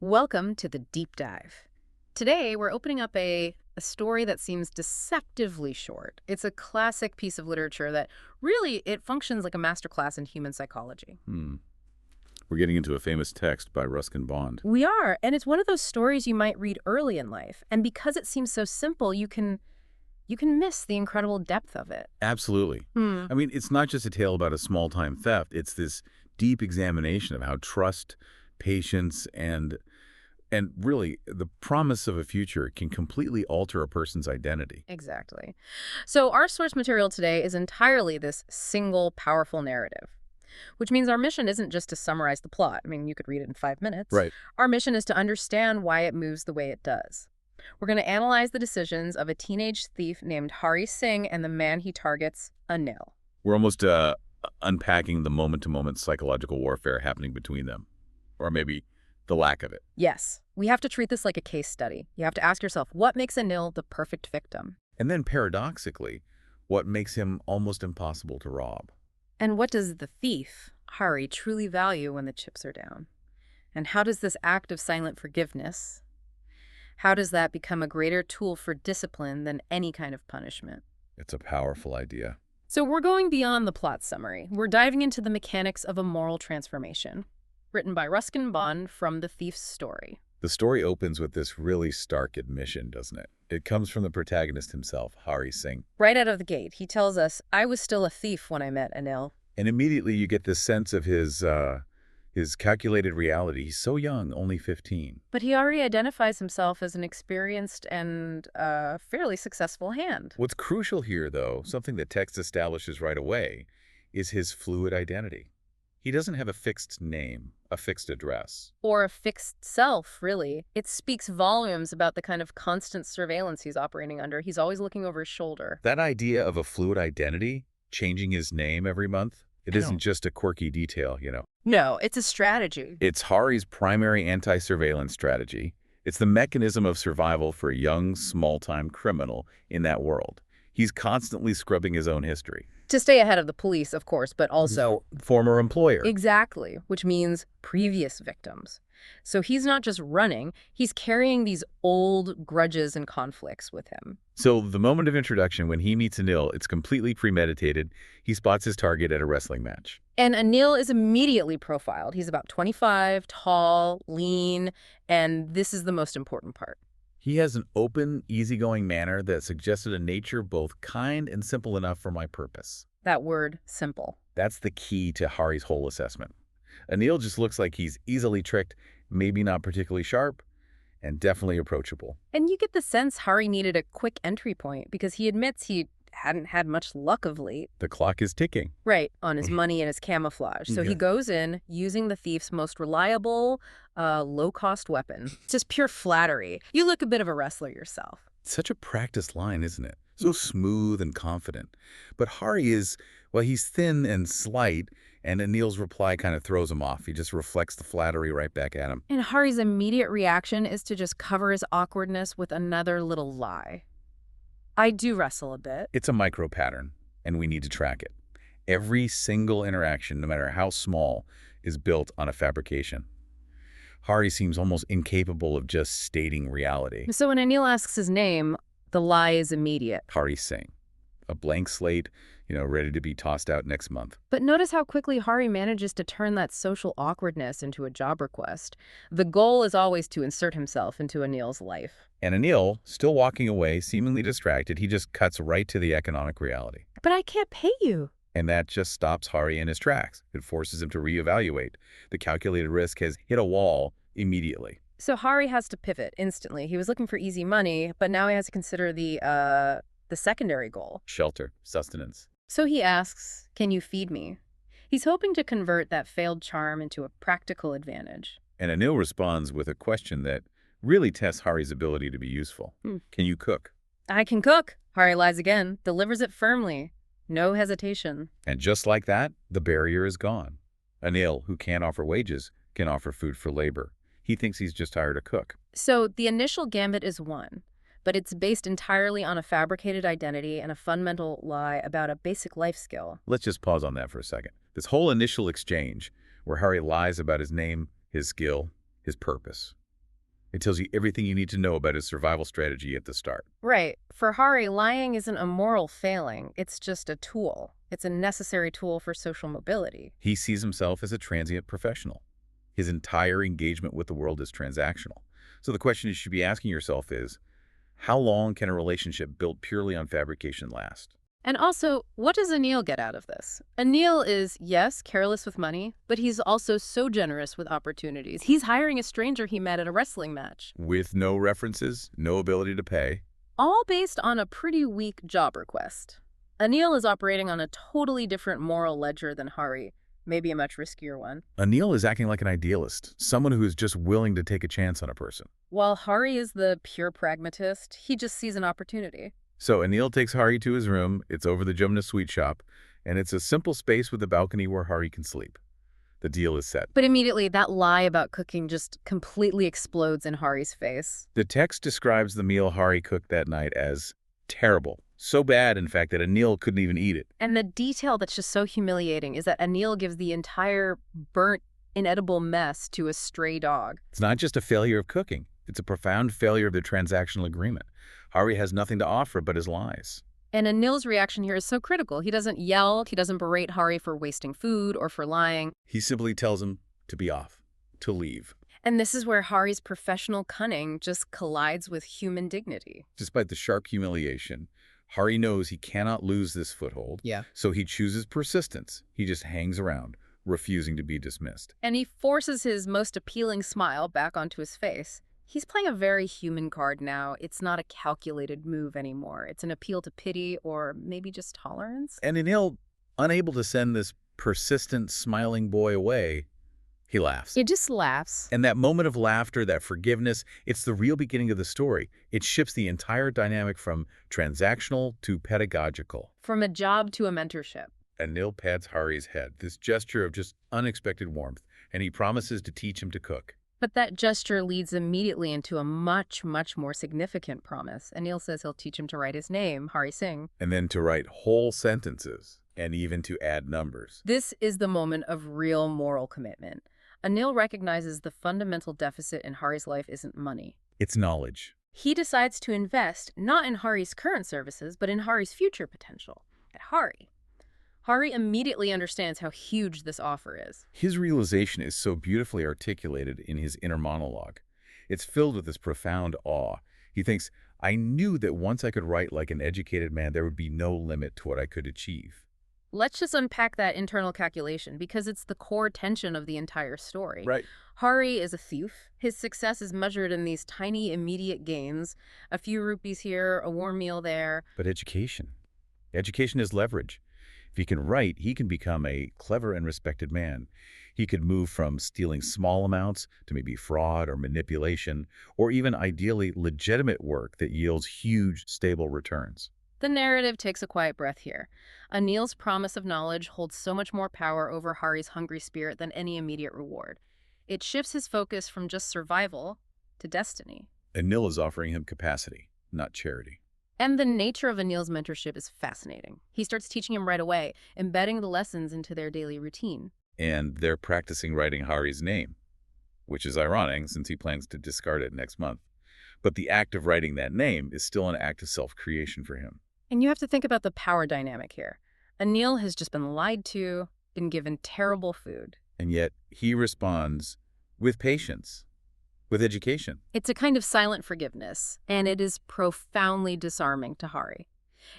Welcome to the Deep Dive. Today, we're opening up a story that seems deceptively short. It's a classic piece of literature that really, it functions like a masterclass in human psychology. We're getting into a famous text by Ruskin Bond. We are, and it's one of those stories you might read early in life. And because it seems so simple, you can miss the incredible depth of it. Absolutely. I mean, it's not just a tale about a small-time theft. It's this deep examination of how trust, patience, and really the promise of a future can completely alter a person's identity. Exactly. So our source material today is entirely this single, powerful narrative, which means our mission isn't just to summarize the plot. I mean, you could read it in 5 minutes. Right. Our mission is to understand why it moves the way it does. We're going to analyze the decisions of a teenage thief named Hari Singh and the man he targets, Anil. We're almost unpacking the moment-to-moment psychological warfare happening between them, or maybe the lack of it. Yes, we have to treat this like a case study. You have to ask yourself, what makes Anil the perfect victim? And then paradoxically, what makes him almost impossible to rob? And what does the thief, Hari, truly value when the chips are down? And how does this act of silent forgiveness, how does that become a greater tool for discipline than any kind of punishment? It's a powerful idea. So we're going beyond the plot summary. We're diving into the mechanics of a moral transformation, written by Ruskin Bond from The Thief's Story. The story opens with this really stark admission, doesn't it? It comes from the protagonist himself, Hari Singh. Right out of the gate, he tells us, I was still a thief when I met Anil. And immediately you get this sense of his calculated reality. He's so young, only 15. But he already identifies himself as an experienced and fairly successful hand. What's crucial here, though, something that text establishes right away, is his fluid identity. He doesn't have a fixed name, a fixed address. Or a fixed self, really. It speaks volumes about the kind of constant surveillance he's operating under. He's always looking over his shoulder. That idea of a fluid identity, changing his name every month, it isn't just a quirky detail, you know. No, it's a strategy. It's Hari's primary anti-surveillance strategy. It's the mechanism of survival for a young, small-time criminal in that world. He's constantly scrubbing his own history. To stay ahead of the police, of course, but also... Former employer. Exactly, which means previous victims. So he's not just running, he's carrying these old grudges and conflicts with him. So the moment of introduction, when he meets Anil, it's completely premeditated. He spots his target at a wrestling match. And Anil is immediately profiled. He's about 25, tall, lean, and this is the most important part. He has an open, easygoing manner that suggested a nature both kind and simple enough for my purpose. That word, simple. That's the key to Hari's whole assessment. Anil just looks like he's easily tricked, maybe not particularly sharp, and definitely approachable. And you get the sense Hari needed a quick entry point because he admits he hadn't had much luck of late. The clock is ticking. Right, on his money and his camouflage. So he goes in using the thief's most reliable, low-cost weapon. It's just pure flattery. You look a bit of a wrestler yourself. Such a practiced line, isn't it? So smooth and confident. But Hari is, well, he's thin and slight, and Anil's reply kind of throws him off. He just reflects the flattery right back at him. And Hari's immediate reaction is to just cover his awkwardness with another little lie. I do wrestle a bit. It's a micro pattern, and we need to track it. Every single interaction, no matter how small, is built on a fabrication. Hari seems almost incapable of just stating reality. So when Anil asks his name, the lie is immediate. Hari Singh, a blank slate, ready to be tossed out next month. But notice how quickly Hari manages to turn that social awkwardness into a job request. The goal is always to insert himself into Anil's life. And Anil, still walking away, seemingly distracted, he just cuts right to the economic reality. But I can't pay you. And that just stops Hari in his tracks. It forces him to reevaluate. The calculated risk has hit a wall immediately. So Hari has to pivot instantly. He was looking for easy money, but now he has to consider the secondary goal. Shelter, sustenance. So he asks, can you feed me? He's hoping to convert that failed charm into a practical advantage. And Anil responds with a question that really tests Hari's ability to be useful. Can you cook? I can cook. Hari lies again, delivers it firmly. No hesitation. And just like that, the barrier is gone. Anil, who can't offer wages, can offer food for labor. He thinks he's just hired a cook. So the initial gambit is won, but it's based entirely on a fabricated identity and a fundamental lie about a basic life skill. Let's just pause on that for a second. This whole initial exchange, where Hari lies about his name, his skill, his purpose. It tells you everything you need to know about his survival strategy at the start. Right. For Hari, lying isn't a moral failing. It's just a tool. It's a necessary tool for social mobility. He sees himself as a transient professional. His entire engagement with the world is transactional. So the question you should be asking yourself is, how long can a relationship built purely on fabrication last? And also, what does Anil get out of this? Anil is, yes, careless with money, but he's also so generous with opportunities. He's hiring a stranger he met at a wrestling match. With no references, no ability to pay. All based on a pretty weak job request. Anil is operating on a totally different moral ledger than Hari, maybe a much riskier one. Anil is acting like an idealist, someone who is just willing to take a chance on a person. While Hari is the pure pragmatist, he just sees an opportunity. So Anil takes Hari to his room. It's over the Jumna sweet shop, and it's a simple space with a balcony where Hari can sleep. The deal is set. But immediately, that lie about cooking just completely explodes in Hari's face. The text describes the meal Hari cooked that night as terrible. So bad, in fact, that Anil couldn't even eat it. And the detail that's just so humiliating is that Anil gives the entire burnt, inedible mess to a stray dog. It's not just a failure of cooking. It's a profound failure of the transactional agreement. Hari has nothing to offer but his lies. And Anil's reaction here is so critical. He doesn't yell, he doesn't berate Hari for wasting food or for lying. He simply tells him to be off, to leave. And this is where Hari's professional cunning just collides with human dignity. Despite the sharp humiliation, Hari knows he cannot lose this foothold. Yeah. So he chooses persistence. He just hangs around, refusing to be dismissed. And he forces his most appealing smile back onto his face. He's playing a very human card now. It's not a calculated move anymore. It's an appeal to pity or maybe just tolerance. And Anil, unable to send this persistent, smiling boy away, he laughs. It just laughs. And that moment of laughter, that forgiveness, it's the real beginning of the story. It shifts the entire dynamic from transactional to pedagogical. From a job to a mentorship. Anil pats Hari's head, this gesture of just unexpected warmth, and he promises to teach him to cook. But that gesture leads immediately into a much, much more significant promise. Anil says he'll teach him to write his name, Hari Singh. And then to write whole sentences, and even to add numbers. This is the moment of real moral commitment. Anil recognizes the fundamental deficit in Hari's life isn't money. It's knowledge. He decides to invest not in Hari's current services, but in Hari's future potential, at Hari. Hari immediately understands how huge this offer is. His realization is so beautifully articulated in his inner monologue. It's filled with this profound awe. He thinks, I knew that once I could write like an educated man, there would be no limit to what I could achieve. Let's just unpack that internal calculation because it's the core tension of the entire story. Right. Hari is a thief. His success is measured in these tiny immediate gains. A few rupees here, a warm meal there. But education is leverage. If he can write, he can become a clever and respected man. He could move from stealing small amounts to maybe fraud or manipulation, or even ideally legitimate work that yields huge, stable returns. The narrative takes a quiet breath here. Anil's promise of knowledge holds so much more power over Hari's hungry spirit than any immediate reward. It shifts his focus from just survival to destiny. Anil is offering him capacity, not charity. And the nature of Anil's mentorship is fascinating. He starts teaching him right away, embedding the lessons into their daily routine. And they're practicing writing Hari's name, which is ironic since he plans to discard it next month. But the act of writing that name is still an act of self-creation for him. And you have to think about the power dynamic here. Anil has just been lied to, been given terrible food. And yet he responds with patience, with education. It's a kind of silent forgiveness, and it is profoundly disarming to Hari.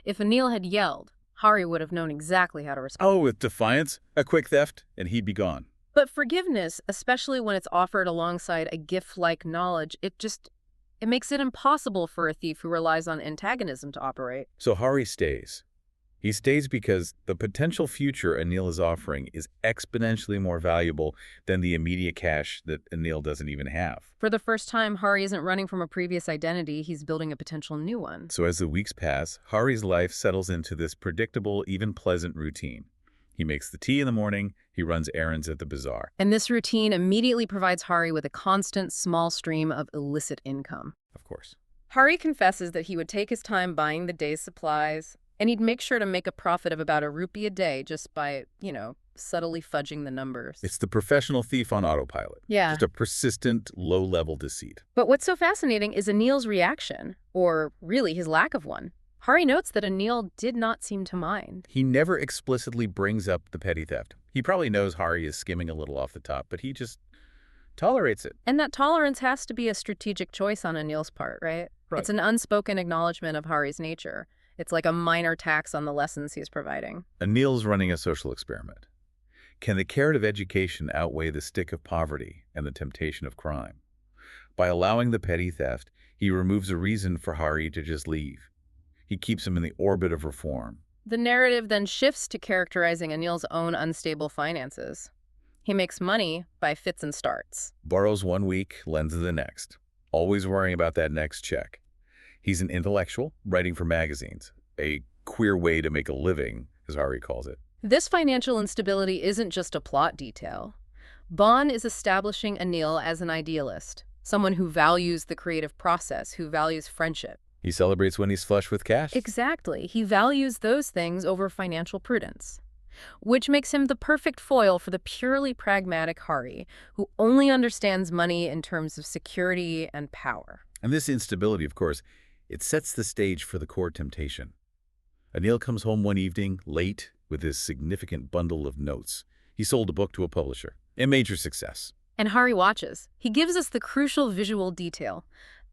If Anil had yelled, Hari would have known exactly how to respond. Oh, with defiance, a quick theft, and he'd be gone. But forgiveness, especially when it's offered alongside a gift-like knowledge, it makes it impossible for a thief who relies on antagonism to operate. So Hari stays. He stays because the potential future Anil is offering is exponentially more valuable than the immediate cash that Anil doesn't even have. For the first time, Hari isn't running from a previous identity, he's building a potential new one. So as the weeks pass, Hari's life settles into this predictable, even pleasant routine. He makes the tea in the morning, he runs errands at the bazaar. And this routine immediately provides Hari with a constant, small stream of illicit income. Of course. Hari confesses that he would take his time buying the day's supplies, and he'd make sure to make a profit of about a rupee a day just by, subtly fudging the numbers. It's the professional thief on autopilot. Yeah. Just a persistent, low-level deceit. But what's so fascinating is Anil's reaction, or really his lack of one. Hari notes that Anil did not seem to mind. He never explicitly brings up the petty theft. He probably knows Hari is skimming a little off the top, but he just tolerates it. And that tolerance has to be a strategic choice on Anil's part, right? Right. It's an unspoken acknowledgement of Hari's nature. It's like a minor tax on the lessons he's providing. Anil's running a social experiment. Can the carrot of education outweigh the stick of poverty and the temptation of crime? By allowing the petty theft, he removes a reason for Hari to just leave. He keeps him in the orbit of reform. The narrative then shifts to characterizing Anil's own unstable finances. He makes money by fits and starts. Borrows 1 week, lends the next. Always worrying about that next check. He's an intellectual, writing for magazines. A queer way to make a living, as Hari calls it. This financial instability isn't just a plot detail. Bond is establishing Anil as an idealist, someone who values the creative process, who values friendship. He celebrates when he's flush with cash. Exactly. He values those things over financial prudence, which makes him the perfect foil for the purely pragmatic Hari, who only understands money in terms of security and power. And this instability, of course, it sets the stage for the core temptation. Anil comes home one evening, late, with his significant bundle of notes. He sold a book to a publisher. A major success. And Hari watches. He gives us the crucial visual detail.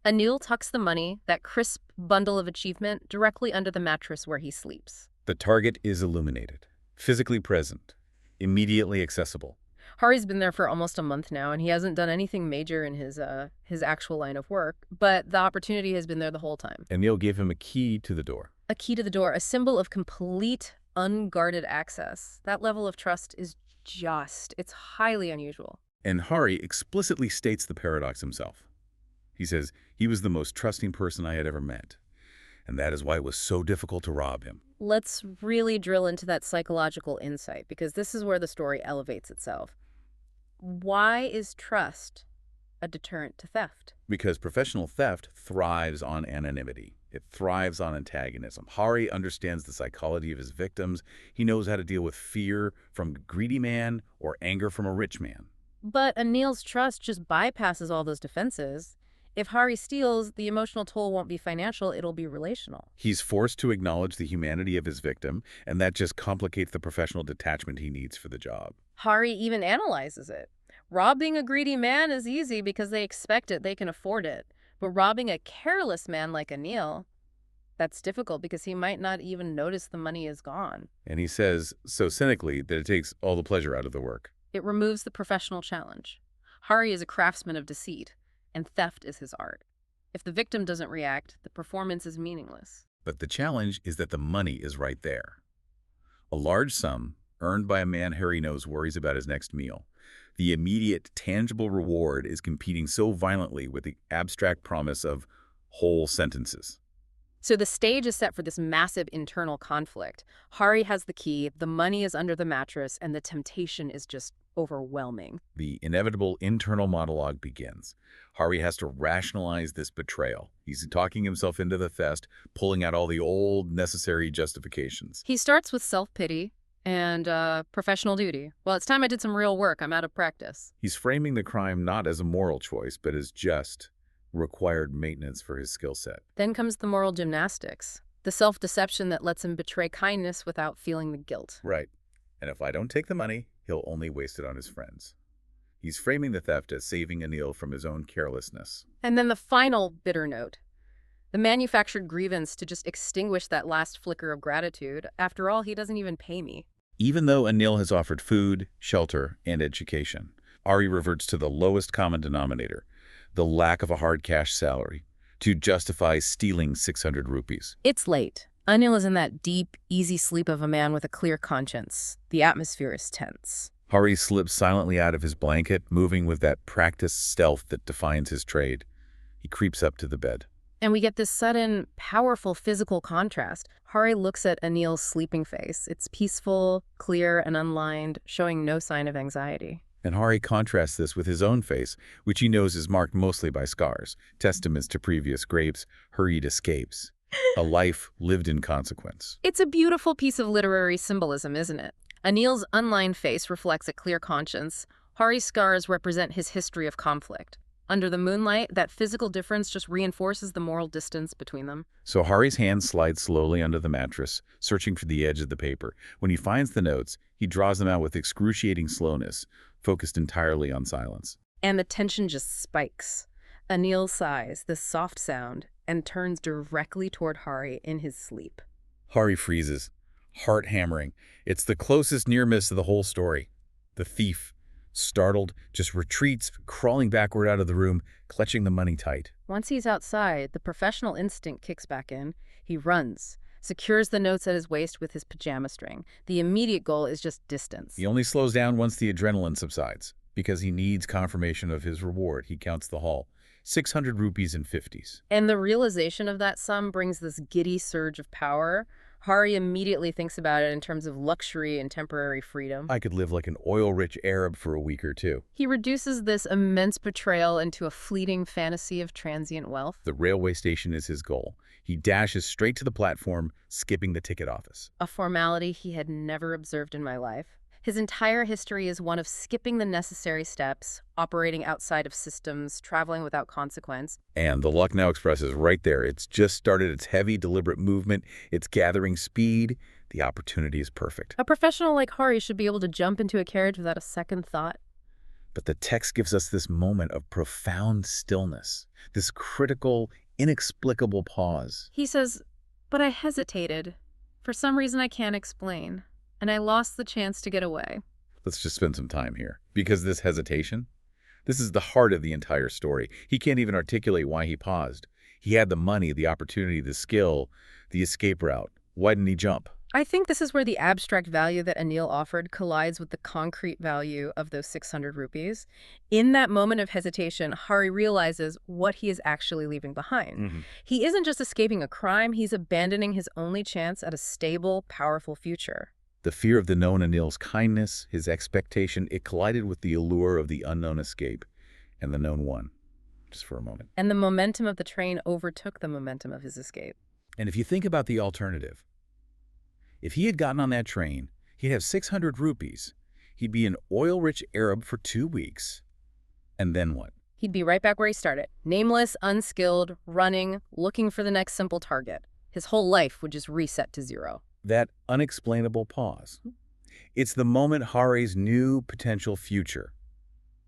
Anil tucks the money, that crisp bundle of achievement, directly under the mattress where he sleeps. The target is illuminated, physically present, immediately accessible. Hari's been there for almost a month now, and he hasn't done anything major in his actual line of work, but the opportunity has been there the whole time. Anil gave him a key to the door. A key to the door, a symbol of complete, unguarded access. That level of trust is it's highly unusual. And Hari explicitly states the paradox himself. He says, he was the most trusting person I had ever met, and that is why it was so difficult to rob him. Let's really drill into that psychological insight, because this is where the story elevates itself. Why is trust a deterrent to theft? Because professional theft thrives on anonymity. It thrives on antagonism. Hari understands the psychology of his victims. He knows how to deal with fear from a greedy man or anger from a rich man. But Anil's trust just bypasses all those defenses. If Hari steals, the emotional toll won't be financial, it'll be relational. He's forced to acknowledge the humanity of his victim, and that just complicates the professional detachment he needs for the job. Hari even analyzes it. Robbing a greedy man is easy because they expect it, they can afford it. But robbing a careless man like Anil, that's difficult because he might not even notice the money is gone. And he says, so cynically, that it takes all the pleasure out of the work. It removes the professional challenge. Hari is a craftsman of deceit, and theft is his art. If the victim doesn't react, the performance is meaningless. But the challenge is that the money is right there. A large sum, earned by a man Hari knows worries about his next meal. The immediate, tangible reward is competing so violently with the abstract promise of whole sentences. So the stage is set for this massive internal conflict. Hari has the key, the money is under the mattress, and the temptation is just overwhelming. The inevitable internal monologue begins. Hari has to rationalize this betrayal. He's talking himself into the theft, pulling out all the old, necessary justifications. He starts with self-pity and professional duty. Well, it's time I did some real work. I'm out of practice. He's framing the crime not as a moral choice, but as just required maintenance for his skill set. Then comes the moral gymnastics, the self-deception that lets him betray kindness without feeling the guilt. Right. And if I don't take the money, he'll only waste it on his friends. He's framing the theft as saving Anil from his own carelessness. And then the final bitter note, the manufactured grievance to just extinguish that last flicker of gratitude. After all, he doesn't even pay me. Even though Anil has offered food, shelter, and education, Hari reverts to the lowest common denominator, the lack of a hard cash salary, to justify stealing 600 rupees. It's late. Anil is in that deep, easy sleep of a man with a clear conscience. The atmosphere is tense. Hari slips silently out of his blanket, moving with that practiced stealth that defines his trade. He creeps up to the bed. And we get this sudden, powerful physical contrast. Hari looks at Anil's sleeping face. It's peaceful, clear, and unlined, showing no sign of anxiety. And Hari contrasts this with his own face, which he knows is marked mostly by scars, testaments to previous grapes, hurried escapes. A life lived in consequence. It's a beautiful piece of literary symbolism, isn't it? Anil's unlined face reflects a clear conscience. Hari's scars represent his history of conflict. Under the moonlight, that physical difference just reinforces the moral distance between them. So Hari's hand slides slowly under the mattress, searching for the edge of the paper. When he finds the notes, he draws them out with excruciating slowness, focused entirely on silence. And the tension just spikes. Anil sighs, this soft sound, and turns directly toward Hari in his sleep. Hari freezes, heart hammering. It's the closest near miss of the whole story. The thief, startled, just retreats, crawling backward out of the room, clutching the money tight. Once he's outside, the professional instinct kicks back in. He runs, secures the notes at his waist with his pajama string. The immediate goal is just distance. He only slows down once the adrenaline subsides, because he needs confirmation of his reward. He counts the haul. 600 rupees in 50s. And the realization of that sum brings this giddy surge of power. Hari immediately thinks about it in terms of luxury and temporary freedom. I could live like an oil-rich Arab for a week or two. He reduces this immense betrayal into a fleeting fantasy of transient wealth. The railway station is his goal. He dashes straight to the platform, skipping the ticket office. A formality he had never observed in my life. His entire history is one of skipping the necessary steps, operating outside of systems, traveling without consequence. And the Lucknow Express is right there. It's just started its heavy, deliberate movement. It's gathering speed. The opportunity is perfect. A professional like Hari should be able to jump into a carriage without a second thought. But the text gives us this moment of profound stillness, this critical, inexplicable pause. He says, "But I hesitated. For some reason I can't explain. And I lost the chance to get away." Let's just spend some time here. Because this hesitation, this is the heart of the entire story. He can't even articulate why he paused. He had the money, the opportunity, the skill, the escape route. Why didn't he jump? I think this is where the abstract value that Anil offered collides with the concrete value of those 600 rupees. In that moment of hesitation, Hari realizes what he is actually leaving behind. He isn't just escaping a crime, he's abandoning his only chance at a stable, powerful future. The fear of the known Anil's kindness, his expectation, it collided with the allure of the unknown escape. And the known won, just for a moment. And the momentum of the train overtook the momentum of his escape. And if you think about the alternative, if he had gotten on that train, he'd have 600 rupees. He'd be an oil-rich Arab for 2 weeks. And then what? He'd be right back where he started. Nameless, unskilled, running, looking for the next simple target. His whole life would just reset to zero. That unexplainable pause. It's the moment Hari's new potential future,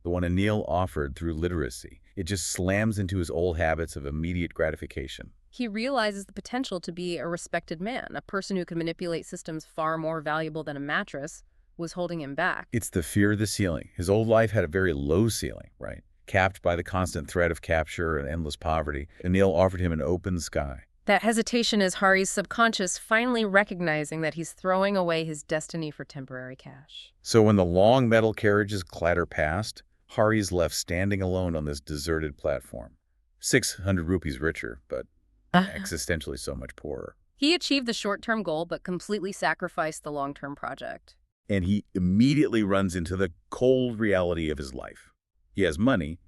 the one Anil offered through literacy. It just slams into his old habits of immediate gratification. He realizes the potential to be a respected man, a person who can manipulate systems far more valuable than a mattress, was holding him back. It's the fear of the ceiling. His old life had a very low ceiling, right? Capped by the constant threat of capture and endless poverty. Anil offered him an open sky. That hesitation is Hari's subconscious finally recognizing that he's throwing away his destiny for temporary cash. So when the long metal carriages clatter past, Hari's left standing alone on this deserted platform. 600 rupees richer, but existentially so much poorer. He achieved the short-term goal, but completely sacrificed the long-term project. And he immediately runs into the cold reality of his life. He has money,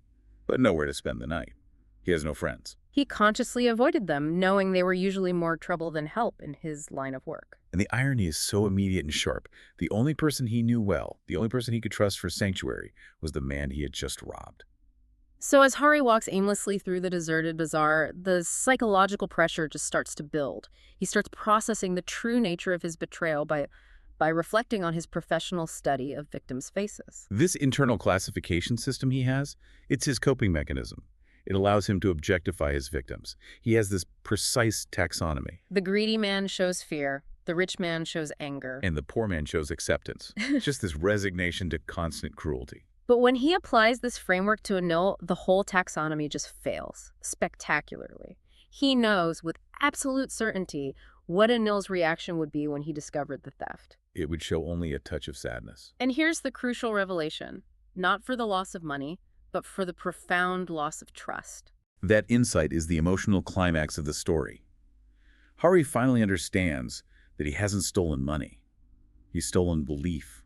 but nowhere to spend the night. He has no friends. He consciously avoided them, knowing they were usually more trouble than help in his line of work. And the irony is so immediate and sharp. The only person he knew well, the only person he could trust for sanctuary, was the man he had just robbed. So as Hari walks aimlessly through the deserted bazaar, the psychological pressure just starts to build. He starts processing the true nature of his betrayal by reflecting on his professional study of victims' faces. This internal classification system he has, it's his coping mechanism. It allows him to objectify his victims. He has this precise taxonomy. The greedy man shows fear. The rich man shows anger. And the poor man shows acceptance. Just this resignation to constant cruelty. But when he applies this framework to Anil, the whole taxonomy just fails, spectacularly. He knows with absolute certainty what Anil's reaction would be when he discovered the theft. It would show only a touch of sadness. And here's the crucial revelation. Not for the loss of money, but for the profound loss of trust. That insight is the emotional climax of the story. Hari finally understands that he hasn't stolen money. He's stolen belief.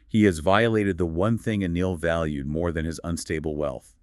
He has violated the one thing Anil valued more than his unstable wealth,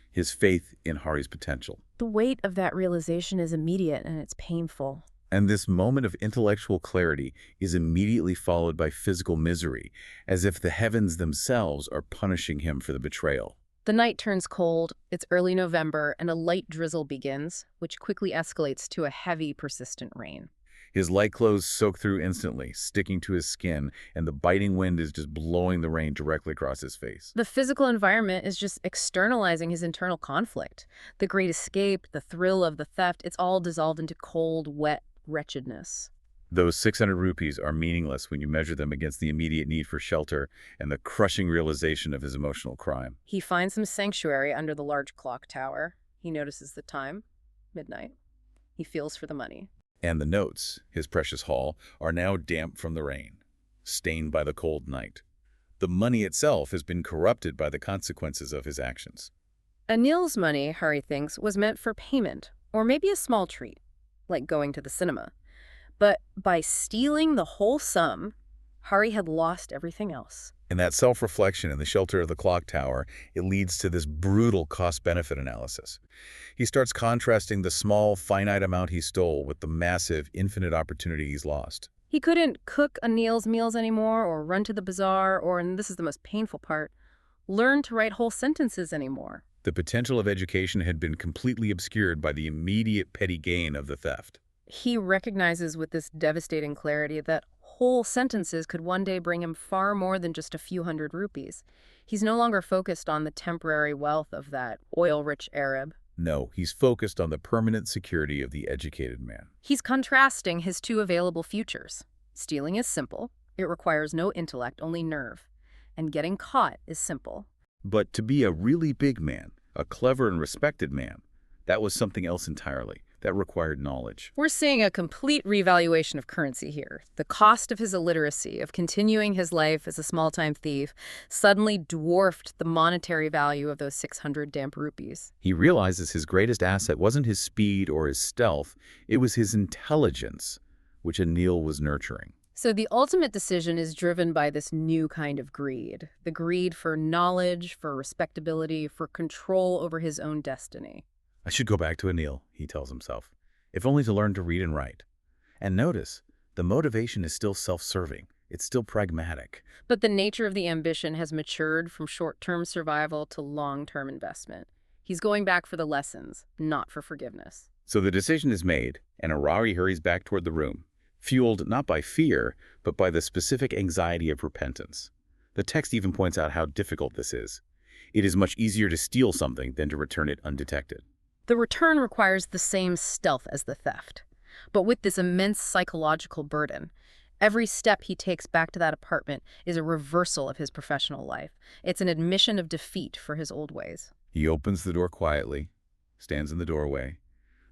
his faith in Hari's potential. The weight of that realization is immediate and it's painful. And this moment of intellectual clarity is immediately followed by physical misery, as if the heavens themselves are punishing him for the betrayal. The night turns cold, it's early November, and a light drizzle begins, which quickly escalates to a heavy, persistent rain. His light clothes soak through instantly, sticking to his skin, and the biting wind is just blowing the rain directly across his face. The physical environment is just externalizing his internal conflict. The great escape, the thrill of the theft, it's all dissolved into cold, wet wretchedness. Those 600 rupees are meaningless when you measure them against the immediate need for shelter and the crushing realization of his emotional crime. He finds some sanctuary under the large clock tower. He notices the time, midnight. He feels for the money. And the notes, his precious haul, are now damp from the rain, stained by the cold night. The money itself has been corrupted by the consequences of his actions. Anil's money, Hari thinks, was meant for payment, or maybe a small treat, like going to the cinema. But by stealing the whole sum, Hari had lost everything else. In that self-reflection in the shelter of the clock tower, it leads to this brutal cost-benefit analysis. He starts contrasting the small, finite amount he stole with the massive, infinite opportunity he's lost. He couldn't cook Anil's meals anymore, or run to the bazaar, or, and this is the most painful part, learn to write whole sentences anymore. The potential of education had been completely obscured by the immediate petty gain of the theft. He recognizes with this devastating clarity that whole sentences could one day bring him far more than just a few hundred rupees. He's no longer focused on the temporary wealth of that oil-rich Arab. No, he's focused on the permanent security of the educated man. He's contrasting his two available futures. Stealing is simple. It requires no intellect, only nerve. And getting caught is simple. But to be a really big man, a clever and respected man, that was something else entirely. That required knowledge. We're seeing a complete revaluation of currency here. The cost of his illiteracy, of continuing his life as a small-time thief, suddenly dwarfed the monetary value of those 600 damp rupees. He realizes his greatest asset wasn't his speed or his stealth, it was his intelligence, which Anil was nurturing. So the ultimate decision is driven by this new kind of greed. The greed for knowledge, for respectability, for control over his own destiny. I should go back to Anil, he tells himself, if only to learn to read and write. And notice, the motivation is still self-serving. It's still pragmatic. But the nature of the ambition has matured from short-term survival to long-term investment. He's going back for the lessons, not for forgiveness. So the decision is made, and Arari hurries back toward the room, fueled not by fear, but by the specific anxiety of repentance. The text even points out how difficult this is. It is much easier to steal something than to return it undetected. The return requires the same stealth as the theft, but with this immense psychological burden. Every step he takes back to that apartment is a reversal of his professional life. It's an admission of defeat for his old ways. He opens the door quietly, stands in the doorway.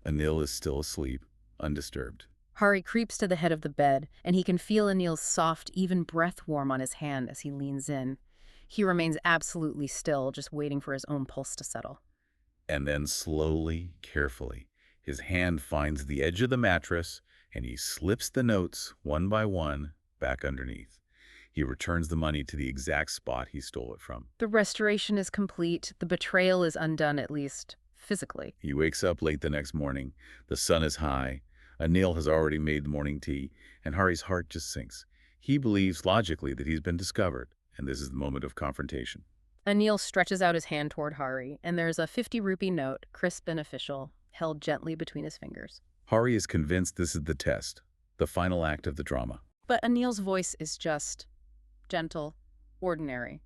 Anil is still asleep, undisturbed. Hari creeps to the head of the bed, and he can feel Anil's soft, even breath warm on his hand as he leans in. He remains absolutely still, just waiting for his own pulse to settle. And then slowly, carefully, his hand finds the edge of the mattress, and he slips the notes, one by one, back underneath. He returns the money to the exact spot he stole it from. The restoration is complete. The betrayal is undone, at least physically. He wakes up late the next morning. The sun is high. Anil has already made the morning tea, and Hari's heart just sinks. He believes logically that he's been discovered, and this is the moment of confrontation. Anil stretches out his hand toward Hari, and there's a 50-rupee note, crisp and official, held gently between his fingers. Hari is convinced this is the test, the final act of the drama. But Anil's voice is just gentle, ordinary.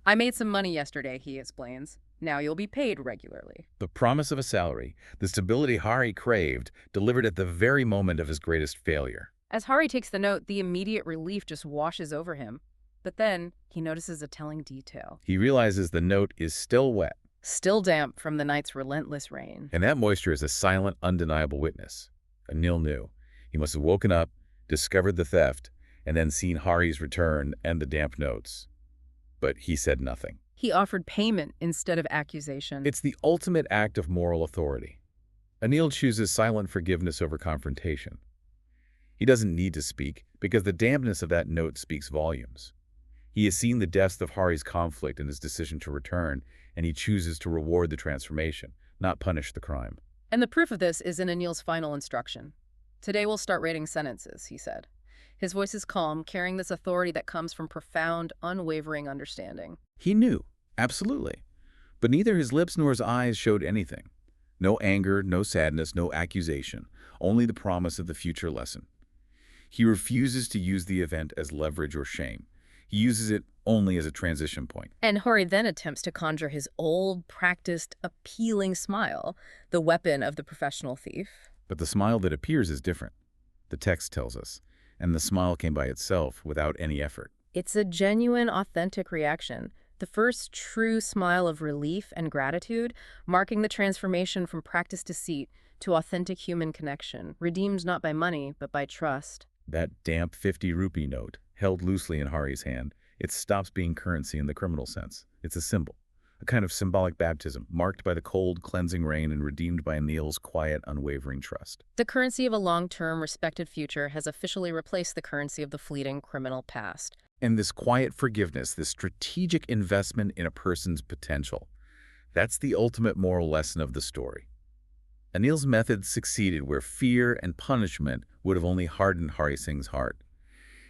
I made some money yesterday, he explains. Now you'll be paid regularly. The promise of a salary, the stability Hari craved, delivered at the very moment of his greatest failure. As Hari takes the note, the immediate relief just washes over him. But then he notices a telling detail. He realizes the note is still wet. Still damp from the night's relentless rain. And that moisture is a silent, undeniable witness. Anil knew. He must have woken up, discovered the theft, and then seen Hari's return and the damp notes. But he said nothing. He offered payment instead of accusation. It's the ultimate act of moral authority. Anil chooses silent forgiveness over confrontation. He doesn't need to speak because the dampness of that note speaks volumes. He has seen the depth of Hari's conflict in his decision to return, and he chooses to reward the transformation, not punish the crime. And the proof of this is in Anil's final instruction. Today we'll start rating sentences, he said. His voice is calm, carrying this authority that comes from profound, unwavering understanding. He knew, absolutely. But neither his lips nor his eyes showed anything. No anger, no sadness, no accusation, only the promise of the future lesson. He refuses to use the event as leverage or shame. He uses it only as a transition point. And Hori then attempts to conjure his old, practiced, appealing smile, the weapon of the professional thief. But the smile that appears is different. The text tells us. And the smile came by itself without any effort. It's a genuine, authentic reaction, the first true smile of relief and gratitude, marking the transformation from practiced deceit to authentic human connection, redeemed not by money, but by trust. That damp 50 rupee note, held loosely in Hari's hand, it stops being currency in the criminal sense. It's a symbol, a kind of symbolic baptism, marked by the cold, cleansing rain and redeemed by Anil's quiet, unwavering trust. The currency of a long-term, respected future has officially replaced the currency of the fleeting criminal past. And this quiet forgiveness, this strategic investment in a person's potential, that's the ultimate moral lesson of the story. Anil's method succeeded where fear and punishment would have only hardened Hari Singh's heart.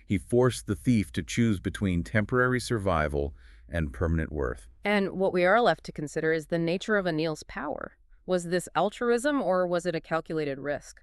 He forced the thief to choose between temporary survival and permanent worth. And what we are left to consider is the nature of Anil's power. Was this altruism or was it a calculated risk?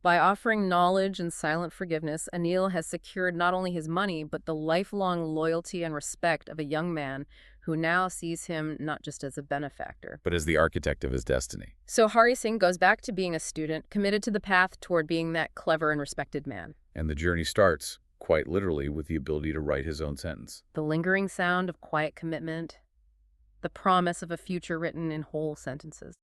By offering knowledge and silent forgiveness, Anil has secured not only his money, but the lifelong loyalty and respect of a young man who now sees him not just as a benefactor, But as the architect of his destiny. so Hari Singh goes back to being a student, committed to the path toward being that clever and respected man. And the journey starts, quite literally, with the ability to write his own sentence. The lingering sound of quiet commitment, the promise of a future written in whole sentences.